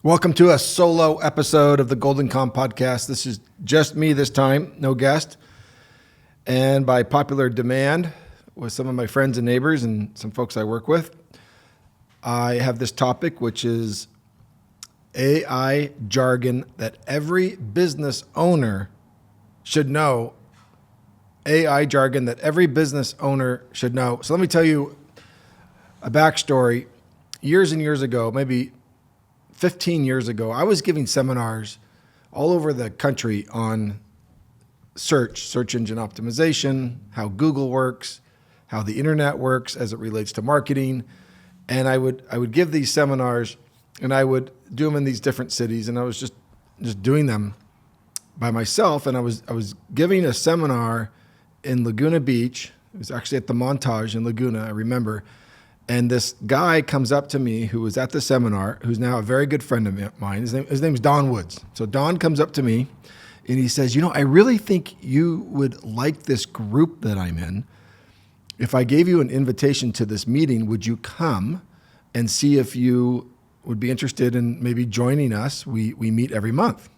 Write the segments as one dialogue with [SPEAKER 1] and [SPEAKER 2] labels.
[SPEAKER 1] Welcome to a solo episode of the Golden Com podcast. This is just me this time, no guest. And by popular demand, with some of my friends and neighbors and some folks I work with, I have this topic, which is AI jargon that every business owner should know. AI jargon that every business owner should know. So let me tell you a backstory. Years and years ago, maybe 15 years ago, I was giving seminars all over the country on search engine optimization, how Google works, how the internet works as it relates to marketing. And I would give these seminars and I would do them in these different cities. And I was just doing them by myself. And I was giving a seminar in Laguna Beach. It was actually at the Montage in Laguna, I remember. And this guy comes up to me who was at the seminar, who's now a very good friend of mine. His name's Don Woods. So Don comes up to me and he says, I really think you would like this group that I'm in. If I gave you an invitation to this meeting, would you come and see if you would be interested in maybe joining us? We meet every month.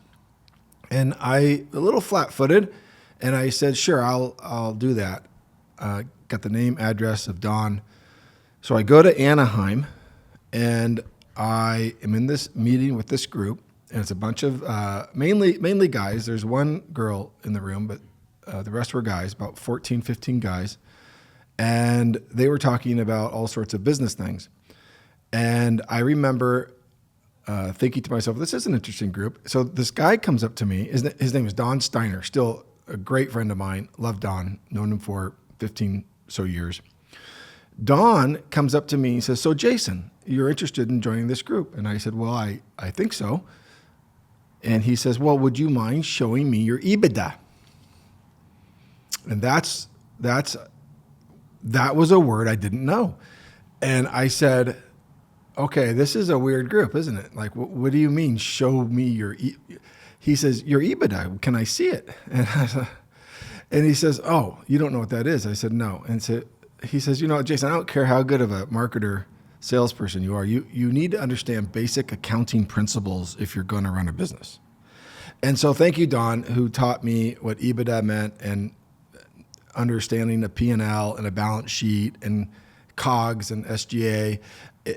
[SPEAKER 1] And a little flat-footed, and I said, sure, I'll do that. Got the name, address of Don. So I go to Anaheim, and I am in this meeting with this group, and it's a bunch of mainly guys. There's one girl in the room, but the rest were guys, about 14, 15 guys. And they were talking about all sorts of business things. And I remember thinking to myself, this is an interesting group. So this guy comes up to me. His name is Don Steiner, still a great friend of mine. Love Don, known him for 15 so years. Don comes up to me and says, so Jason, you're interested in joining this group? And I said, well, I think so. And he says, well, would you mind showing me your EBITDA? And that was a word I didn't know. And I said, okay, this is a weird group, isn't it? Like, what do you mean, show me your He says, your EBITDA, can I see it? And he says, oh, you don't know what that is? I said, no. And so he says, Jason, I don't care how good of a marketer, salesperson you are. You need to understand basic accounting principles if you're going to run a business. And so thank you, Don, who taught me what EBITDA meant and understanding a P&L and a balance sheet and COGS and SGA.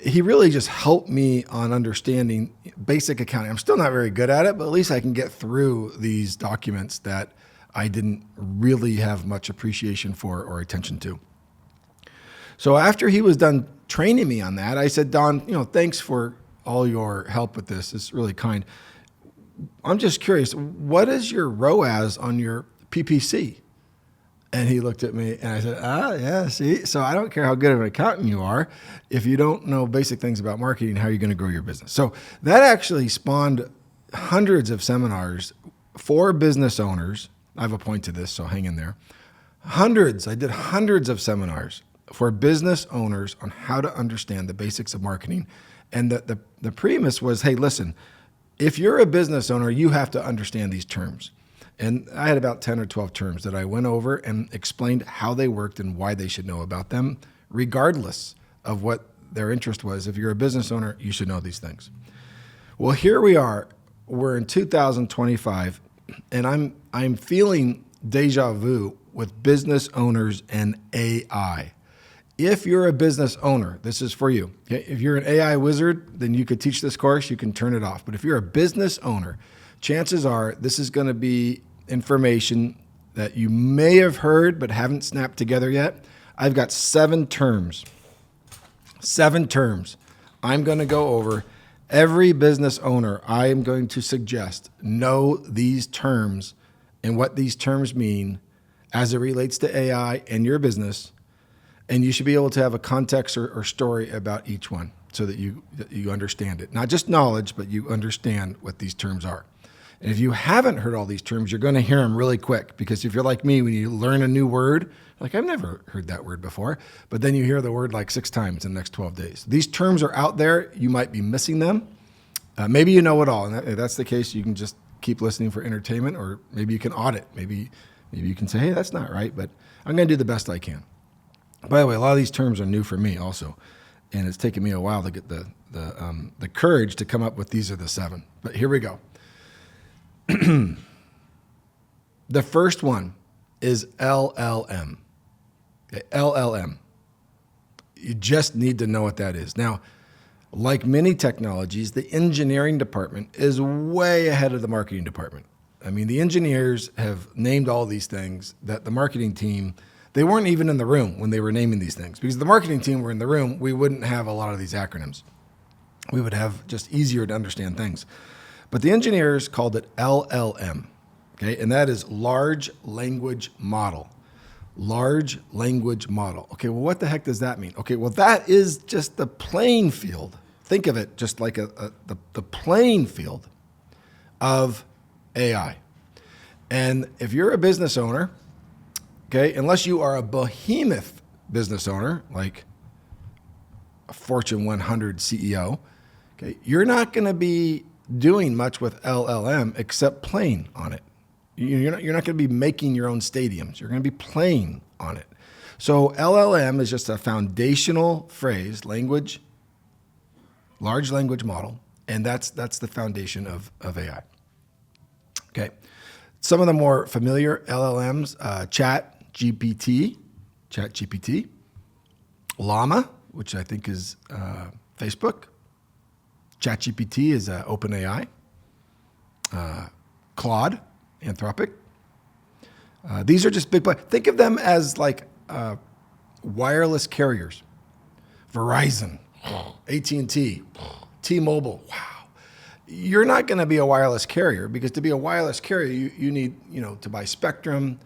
[SPEAKER 1] He really just helped me on understanding basic accounting. I'm still not very good at it, but at least I can get through these documents that I didn't really have much appreciation for or attention to. So after he was done training me on that, I said, Don, thanks for all your help with this. It's really kind. I'm just curious, what is your ROAS on your PPC? And he looked at me and I said, yeah, see? So I don't care how good of an accountant you are. If you don't know basic things about marketing, how are you going to grow your business? So that actually spawned hundreds of seminars for business owners. I've appointed this, so hang in there. I did hundreds of seminars for business owners on how to understand the basics of marketing. And the premise was, hey, listen, if you're a business owner, you have to understand these terms. And I had about 10 or 12 terms that I went over and explained how they worked and why they should know about them, regardless of what their interest was. If you're a business owner, you should know these things. Well, here we are. We're in 2025, and I'm feeling deja vu with business owners and AI. If you're a business owner, this is for you. If you're an AI wizard, then you could teach this course, you can turn it off. But if you're a business owner, chances are this is going to be information that you may have heard but haven't snapped together yet. I've got 7 terms. 7 terms. I'm going to go over. Every business owner, I am going to suggest know these terms and what these terms mean as it relates to AI and your business. And you should be able to have a context or story about each one so that you understand it. Not just knowledge, but you understand what these terms are. And if you haven't heard all these terms, you're going to hear them really quick. Because if you're like me, when you learn a new word, like I've never heard that word before, but then you hear the word like 6 times in the next 12 days. These terms are out there. You might be missing them. Maybe you know it all. And if that's the case, you can just keep listening for entertainment, or maybe you can audit. Maybe you can say, hey, that's not right, but I'm going to do the best I can. By the way, a lot of these terms are new for me also, and it's taken me a while to get the the courage to come up with these are the 7. But here we go. The first one is LLM. Okay, LLM. You just need to know what that is. Now, like many technologies, the engineering department is way ahead of the marketing department. I mean, the engineers have named all these things that the marketing team, they weren't even in the room when they were naming these things. Because if the marketing team were in the room, we wouldn't have a lot of these acronyms. We would have just easier to understand things. But the engineers called it LLM, okay? And that is large language model. Large language model. Okay, well, what the heck does that mean? Okay, well, that is just the playing field. Think of it just like the playing field of AI. And if you're a business owner, okay, unless you are a behemoth business owner, like a Fortune 100 CEO, okay, you're not going to be doing much with LLM except playing on it. You're not going to be making your own stadiums. You're going to be playing on it. So LLM is just a foundational phrase, large language model, and that's the foundation of AI. Okay. Some of the more familiar LLMs, ChatGPT, Llama, which I think is Facebook. ChatGPT is OpenAI. Claude, Anthropic. These are just big players. Think of them as like wireless carriers. Verizon, AT&T, T-Mobile. Wow. You're not going to be a wireless carrier because to be a wireless carrier, you need to buy spectrum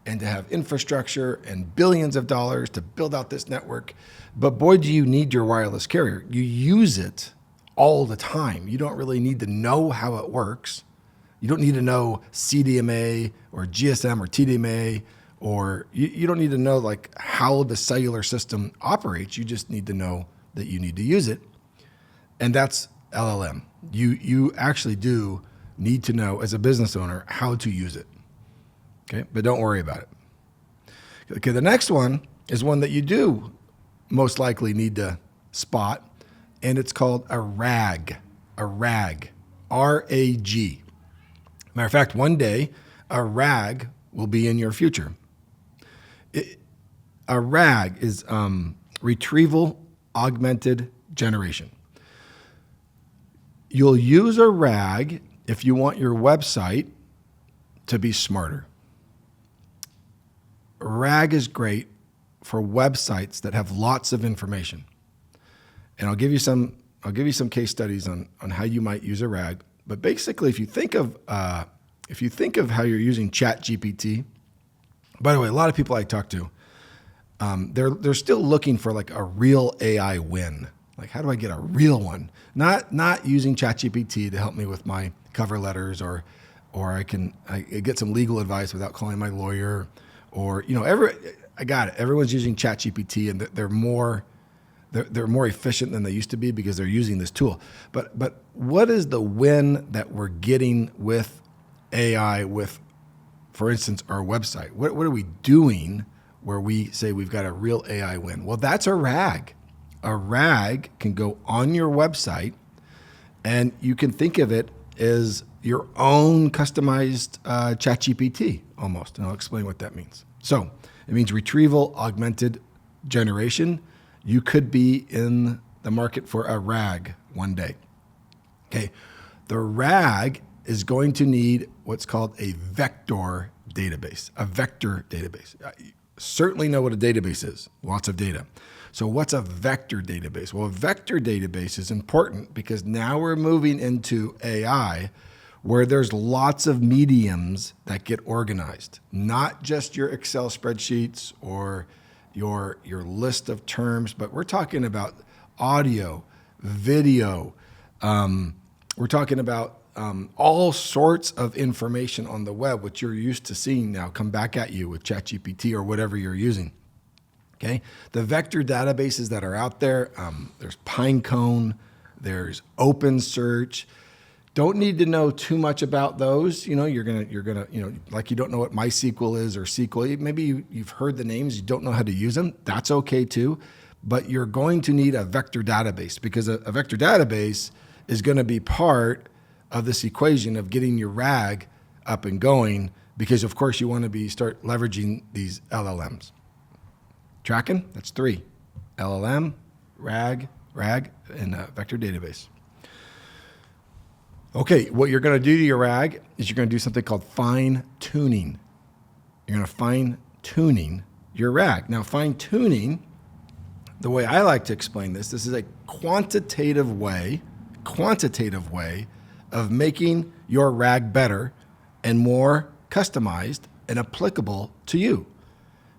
[SPEAKER 1] and to have infrastructure and billions of dollars to build out this network. But boy, do you need your wireless carrier. You use it all the time. You don't really need to know how it works. You don't need to know CDMA or GSM or TDMA, or you don't need to know like how the cellular system operates. You just need to know that you need to use it. And that's LLM. You actually do need to know as a business owner how to use it. Okay, but don't worry about it. Okay, the next one is one that you do most likely need to spot, and it's called a RAG. A RAG. R-A-G. Matter of fact, one day, a RAG will be in your future. A RAG is Retrieval-Augmented Generation. You'll use a RAG if you want your website to be smarter. RAG is great for websites that have lots of information. And I'll give you some case studies on how you might use a RAG. But basically, if you think of how you're using ChatGPT, by the way, a lot of people I talk to, they're still looking for like a real AI win. Like, how do I get a real one? Not using ChatGPT to help me with my cover letters, or I get some legal advice without calling my lawyer, or I got it. Everyone's using ChatGPT, and they're more efficient than they used to be because they're using this tool. But what is the win that we're getting with AI with, for instance, our website? What are we doing where we say we've got a real AI win? Well, that's a RAG. A RAG can go on your website, and you can think of it as your own customized ChatGPT almost. And I'll explain what that means. So it means Retrieval-Augmented Generation. You could be in the market for a RAG one day. Okay, the RAG is going to need what's called a vector database, a vector database. You certainly know what a database is, lots of data. So what's a vector database? Well, a vector database is important because now we're moving into AI where there's lots of mediums that get organized, not just your Excel spreadsheets or your list of terms, but we're talking about audio, video. We're talking about all sorts of information on the web, which you're used to seeing now come back at you with ChatGPT or whatever you're using. Okay, the vector databases that are out there, there's Pinecone, there's OpenSearch. Don't need to know too much about those. You're gonna, like you don't know what MySQL is or SQL. Maybe you've heard the names, you don't know how to use them. That's okay too. but you're going to need a vector database, because a vector database is going to be part of this equation of getting your RAG up and going, because of course you want to start leveraging these LLMs. Tracking? That's 3. LLM, RAG, and a vector database. Okay, what you're going to do to your RAG is you're going to do something called fine-tuning. You're going to fine-tuning your RAG. Now, fine-tuning, the way I like to explain this is a quantitative way of making your RAG better and more customized and applicable to you.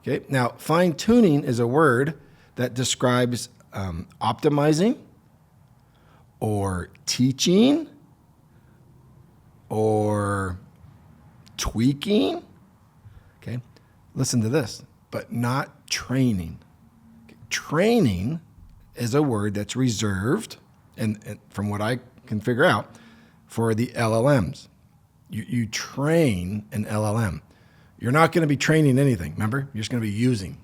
[SPEAKER 1] Okay. Now, fine-tuning is a word that describes optimizing or teaching or tweaking. Okay. Listen to this, but not training. Okay. Training is a word that's reserved, and from what I can figure out, for the LLMs. You train an LLM. You're not going to be training anything, remember? You're just going to be using.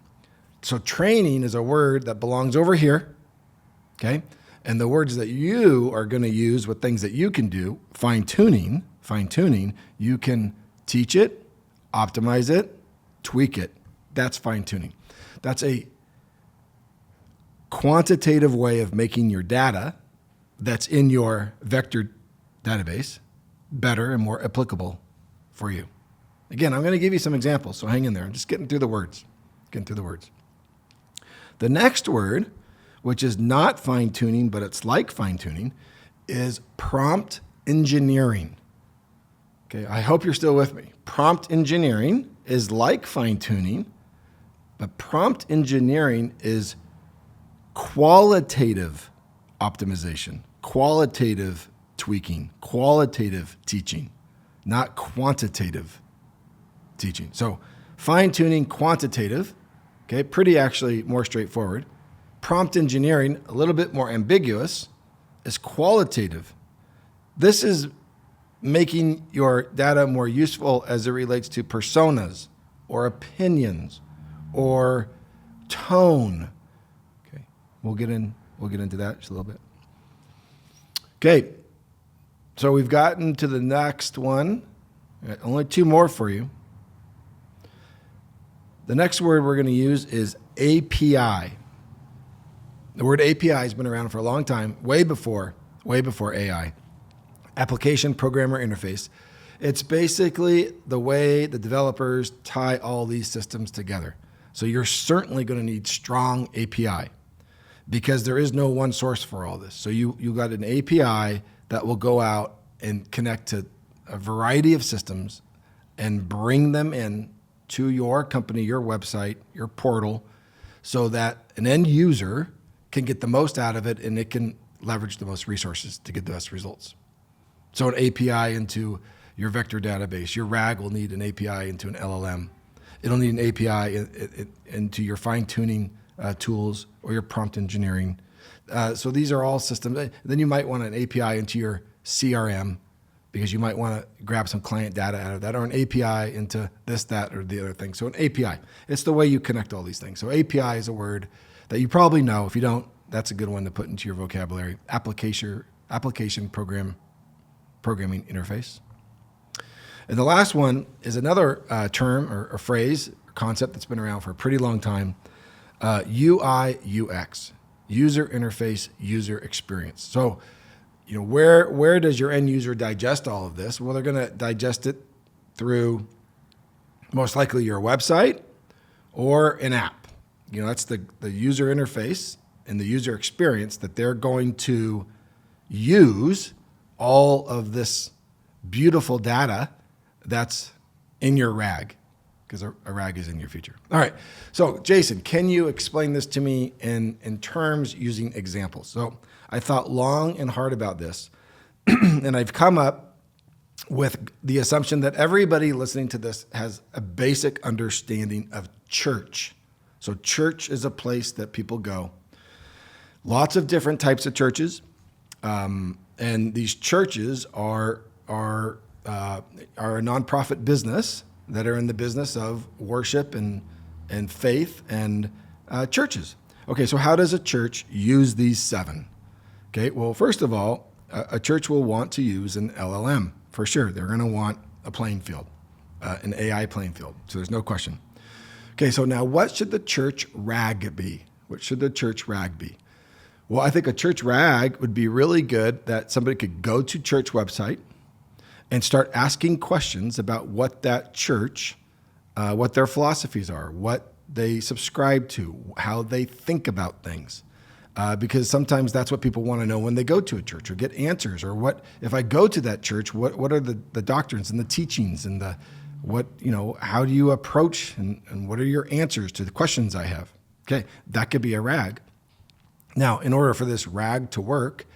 [SPEAKER 1] So training is a word that belongs over here, okay? And the words that you are going to use with things that you can do, fine-tuning, you can teach it, optimize it, tweak it. That's fine-tuning. That's a quantitative way of making your data that's in your vector database better and more applicable for you. Again, I'm going to give you some examples, so hang in there. I'm just getting through the words. The next word, which is not fine-tuning, but it's like fine-tuning, is prompt engineering. Okay, I hope you're still with me. Prompt engineering is like fine-tuning, but prompt engineering is qualitative optimization, qualitative tweaking, qualitative teaching, not quantitative teaching. So fine-tuning, quantitative, okay, pretty actually more straightforward. Prompt engineering, a little bit more ambiguous, is qualitative. This is making your data more useful as it relates to personas or opinions or tone. Okay, we'll get into that just a little bit. Okay, so we've gotten to the next one. Only 2 more for you. The next word we're going to use is API. The word API has been around for a long time, way before AI. Application Programmer Interface. It's basically the way the developers tie all these systems together. So you're certainly going to need strong API, because there is no one source for all this. So you got an API that will go out and connect to a variety of systems and bring them in to your company, your website, your portal, so that an end user can get the most out of it and it can leverage the most resources to get the best results. So an API into your vector database, your RAG will need an API into an LLM. It'll need an API into your fine-tuning tools or your prompt engineering. So these are all systems. Then you might want an API into your CRM, because you might want to grab some client data out of that, or an API into this, that, or the other thing. So an API, it's the way you connect all these things. So API is a word that you probably know. If you don't, that's a good one to put into your vocabulary. Application programming interface. And the last one is another term or phrase or concept that's been around for a pretty long time. UI, UX, user interface, user experience. So, where does your end user digest all of this? Well, they're going to digest it through most likely your website or an app. That's the user interface and the user experience that they're going to use all of this beautiful data that's in your RAG, because a RAG is in your feature. All right. So, Jason, can you explain this to me in terms using examples? So I thought long and hard about this, and I've come up with the assumption that everybody listening to this has a basic understanding of church. So church is a place that people go. Lots of different types of churches, and these churches are a nonprofit business that are in the business of worship and faith and churches. Okay, so how does a church use these 7? Okay, well, first of all, a church will want to use an LLM for sure. They're going to want a playing field, an AI playing field. So there's no question. Okay, so now what should the church RAG be? What should the church RAG be? Well, I think a church RAG would be really good that somebody could go to church website and start asking questions about what that church, what their philosophies are, what they subscribe to, how they think about things. Because sometimes that's what people want to know when they go to a church or get answers, or what, if I go to that church, what are the doctrines and the teachings and how do you approach and what are your answers to the questions I have? Okay, that could be a RAG. Now, in order for this RAG to work,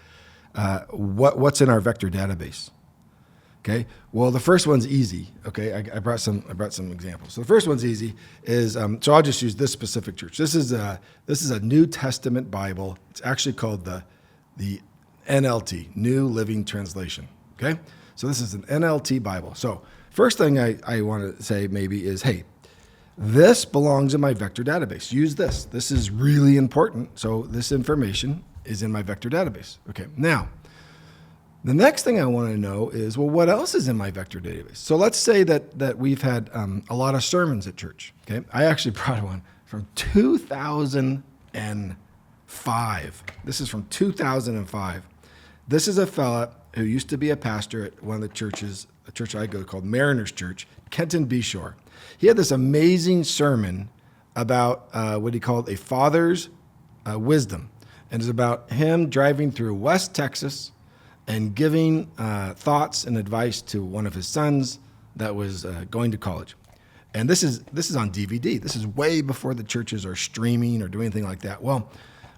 [SPEAKER 1] what's in our vector database? Okay, well, the first one's easy. Okay, I brought some examples. So the first one's easy is so I'll just use this specific church. This is a New Testament Bible. It's actually called the NLT, New Living Translation. Okay, so this is an NLT Bible. So first thing I want to say maybe is, hey, this belongs in my vector database. Use this. This is really important. So this information is in my vector database. Okay, now, the next thing I want to know is, well, what else is in my vector database? So let's say that we've had a lot of sermons at church. Okay, I actually brought one from 2005. This is from 2005. This is a fella who used to be a pastor at one of the churches, a church I go to called Mariners Church, Kenton Beashore. He had this amazing sermon about what he called a father's wisdom. And it's about him driving through West Texas and giving thoughts and advice to one of his sons that was going to college. And this is on DVD. This is way before the churches are streaming or doing anything like that. Well,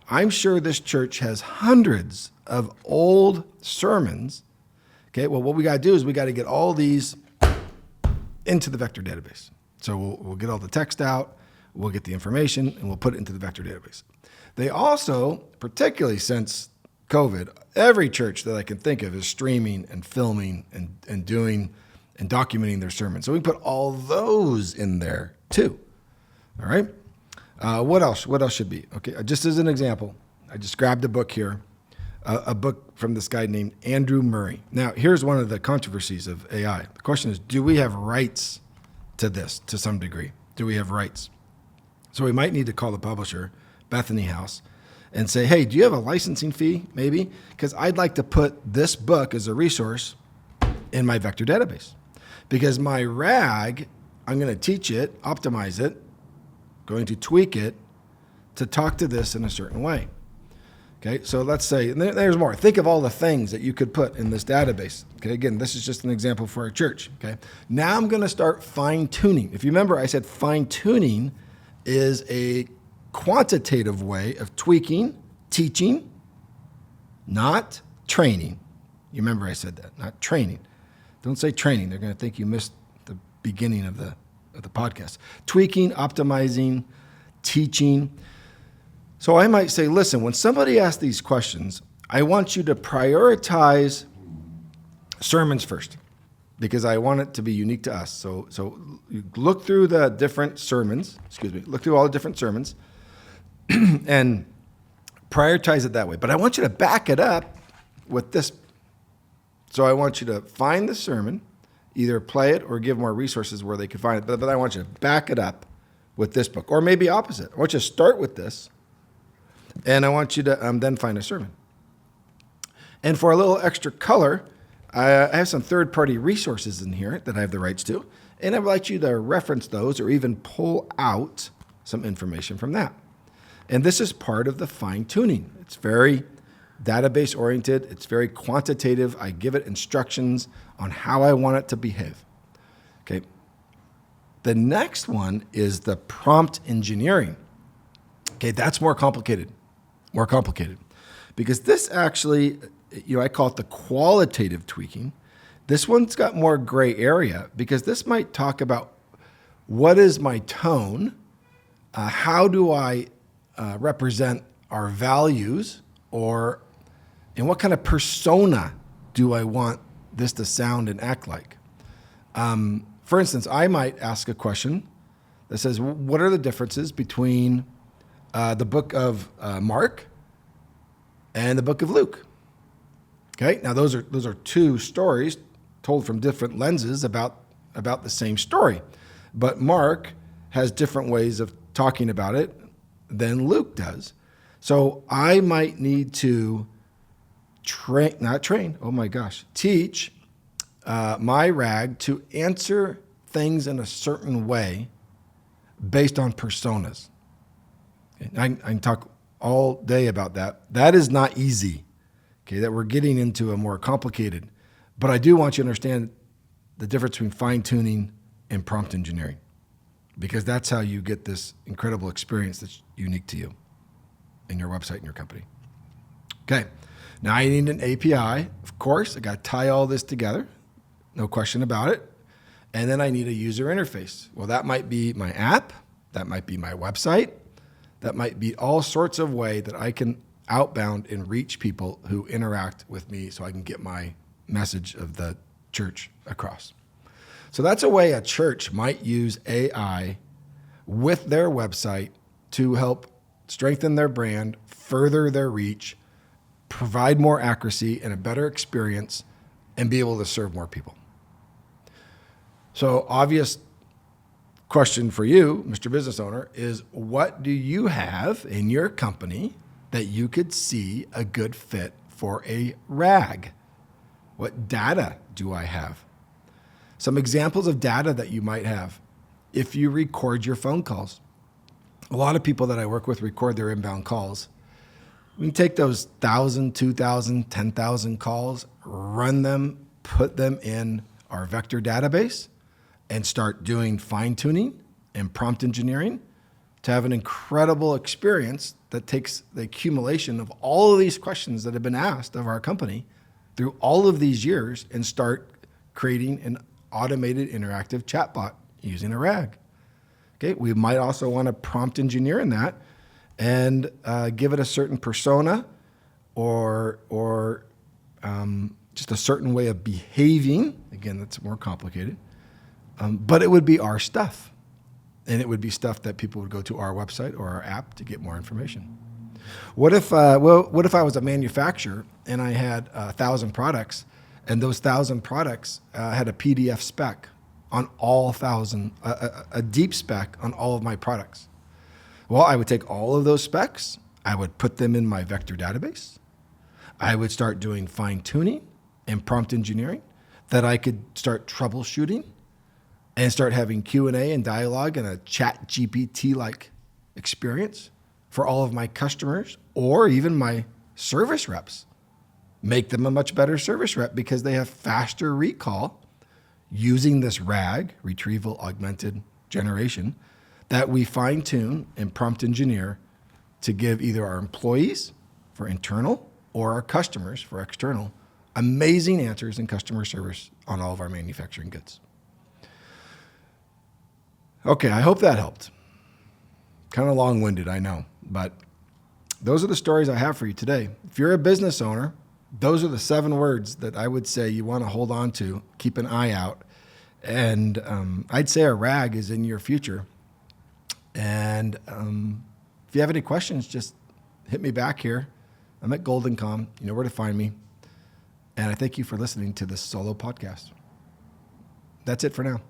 [SPEAKER 1] I'm sure this church has hundreds of old sermons. Okay, well, what we got to do is we got to get all these into the vector database. So we'll get all the text out, we'll get the information, and we'll put it into the vector database. They also, particularly since COVID, every church that I can think of is streaming and filming and doing and documenting their sermons. So we put all those in there too. All right. What else? What else should be? Okay. Just as an example, I just grabbed a book here, a book from this guy named Andrew Murray. Now, here's one of the controversies of AI. The question is, do we have rights to this to some degree? Do we have rights? So we might need to call the publisher, Bethany House, and say, hey, do you have a licensing fee, maybe? Because I'd like to put this book as a resource in my vector database. Because my RAG, I'm going to teach it, optimize it, going to tweak it to talk to this in a certain way. Okay, so let's say, and there's more. Think of all the things that you could put in this database. Okay, again, this is just an example for our church. Okay, now I'm going to start fine-tuning. If you remember, I said fine-tuning is a quantitative way of tweaking, teaching, not training. You remember I said that, not training. Don't say training. They're going to think you missed the beginning of the podcast. Tweaking, optimizing, teaching. So I might say, listen, when somebody asks these questions, I want you to prioritize sermons first because I want it to be unique to us. So you look through the different sermons, look through all the different sermons and prioritize it that way. But I want you to back it up with this. So I want you to find the sermon, either play it or give more resources where they can find it. But I want you to back it up with this book, or maybe opposite. I want you to start with this, and I want you to then find a sermon. And for a little extra color, I have some third-party resources in here that I have the rights to, and I'd like you to reference those or even pull out some information from that. And this is part of the fine-tuning. It's very database-oriented. It's very quantitative. I give it instructions on how I want it to behave. Okay. The next one is the prompt engineering. Okay, that's more complicated. Because this actually, I call it the qualitative tweaking. This one's got more gray area because this might talk about what is my tone, how do I represent our values, or in what kind of persona do I want this to sound and act like? For instance, I might ask a question that says, what are the differences between the book of Mark and the book of Luke. Okay, now those are two stories told from different lenses about the same story, but Mark has different ways of talking about it than Luke does. So I might need to teach my rag to answer things in a certain way based on personas. I can talk all day about that. That is not easy. Okay, that we're getting into a more complicated, but I do want you to understand the difference between fine tuning and prompt engineering, because that's how you get this incredible experience that's unique to you in your website and your company. Okay, now I need an API. Of course, I got to tie all this together, no question about it. And then I need a user interface. Well, that might be my app, that might be my website, that might be all sorts of way that I can outbound and reach people who interact with me so I can get my message of the church across. So that's a way a church might use AI with their website to help strengthen their brand, further their reach, provide more accuracy and a better experience, and be able to serve more people. So obvious question for you, Mr. Business Owner, is what do you have in your company that you could see a good fit for a RAG? What data do I have? Some examples of data that you might have. If you record your phone calls, a lot of people that I work with record their inbound calls. We can take those 1,000, 2,000, 10,000 calls, run them, put them in our vector database, and start doing fine tuning and prompt engineering to have an incredible experience that takes the accumulation of all of these questions that have been asked of our company through all of these years and start creating an automated interactive chatbot using a RAG. Okay, we might also want to prompt engineer in that and give it a certain persona or just a certain way of behaving. Again, that's more complicated. But it would be our stuff. And it would be stuff that people would go to our website or our app to get more information. What if I was a manufacturer and I had 1,000 products, and those 1,000 products had a PDF spec on all 1,000, a deep spec on all of my products? Well, I would take all of those specs, I would put them in my vector database, I would start doing fine tuning and prompt engineering that I could start troubleshooting and start having Q&A and dialogue and a chat GPT-like experience for all of my customers or even my service reps. Make them a much better service rep because they have faster recall using this RAG, Retrieval-Augmented Generation, that we fine-tune and prompt engineer to give either our employees for internal or our customers for external amazing answers in customer service on all of our manufacturing goods. Okay, I hope that helped. Kind of long-winded, I know, but those are the stories I have for you today. If you're a business owner, those are the 7 words that I would say you want to hold on to, keep an eye out. And I'd say a RAG is in your future. And if you have any questions, just hit me back here. I'm at GoldenCom. You know where to find me. And I thank you for listening to this solo podcast. That's it for now.